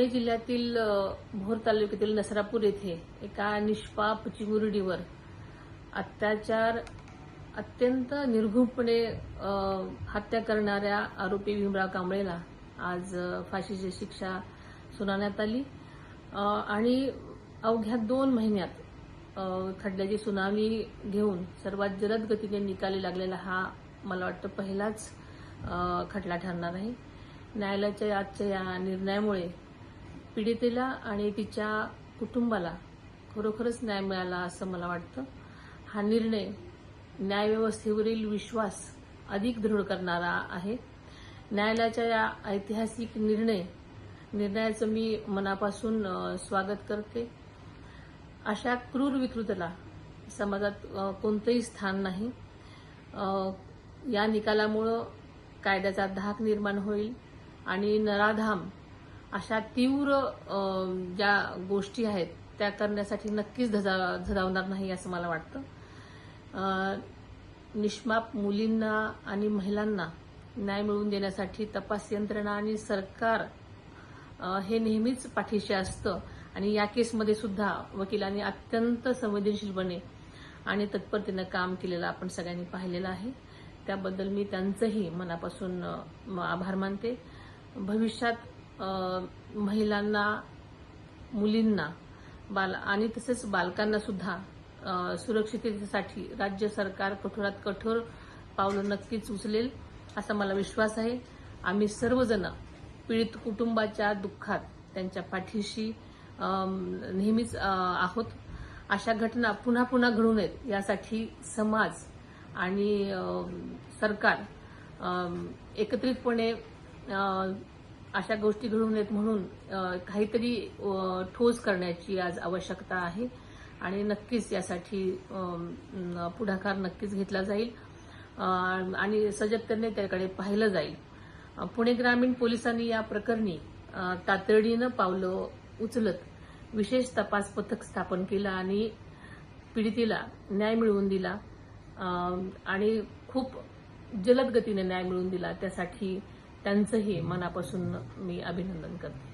पुणे जिल्ह्यातील भोर तालुक्यातील नसरापूर येथे एका निष्पाप चिमुरडीवर अत्याचार अत्यंत निर्घृणपणे हत्या करणाऱ्या आरोपी भीमराव कांबळेला आज फाशीची शिक्षा सुनावण्यात आली आणि अवघ्या 2 महिन्यात खटल्याची सुनावणी घेऊन सर्वात जलद गतीने निकाली लागलेला हा मला वाटतं पहिलाच खटला ठरणार आहे। न्यायालयाच्या आजच्या या निर्णयामुळे पीडितेला आणि तिच्या कुटुंबाला खरोखरच न्याय मिळाला असं मला वाटतं। हा निर्णय न्यायव्यवस्थेवरील विश्वास अधिक दृढ करणारा आहे। न्यायालयाच्या या ऐतिहासिक निर्णयाचं मी मनापासून स्वागत करते। अशा क्रूर विकृतीला समाजात कोणतंही स्थान नाही। या निकालामुळे कायद्याचा धाक निर्माण होईल आणि नराधाम अशा तीव्र ज्या गोष्टी आहेत त्या करण्यासाठी नक्कीच झदावणार नाही असं मला वाटतं। निष्पाप मुलींना आणि महिलांना न्याय मिळवून देण्यासाठी तपास यंत्रणा आणि सरकार हे नेहमीच पाठीशी असतं आणि या केसमध्ये सुद्धा वकिलांनी अत्यंत संवेदनशीलपणे आणि तत्परतेने काम केलेलं आपण सगळ्यांनी पाहिलेलं आहे। त्याबद्दल मी त्यांचंही मनापासून आभार मानते। भविष्यात महिलांना, मुलींना आणि तसेच बालकांना सुद्धा सुरक्षिततेसाठी राज्य सरकार कठोरात कठोर पावलं नक्कीच उचलेल असा मला विश्वास आहे। आम्ही सर्वजण पीडित कुटुंबाच्या दुःखात त्यांच्या पाठीशी नेहमीच आहोत। अशा घटना पुन्हा पुन्हा घडू नयेत यासाठी समाज आणि सरकार एकत्रितपणे अशा गोष्टी घडू नयेत म्हणून काहीतरी ठोस करण्याची आज आवश्यकता आहे आणि नक्कीच यासाठी पुढाकार नक्कीच घेतला जाईल आणि सजगतेने त्याकडे पाहिलं जाईल। पुणे ग्रामीण पोलिसांनी या प्रकरणी तातडीनं पावलं उचलत विशेष तपास पथक स्थापन केलं आणि पीडितेला न्याय मिळवून दिला आणि खूप जलद गतीने न्याय मिळवून दिला। त्यासाठी त्यांचंही मनापासून मी अभिनंदन करते।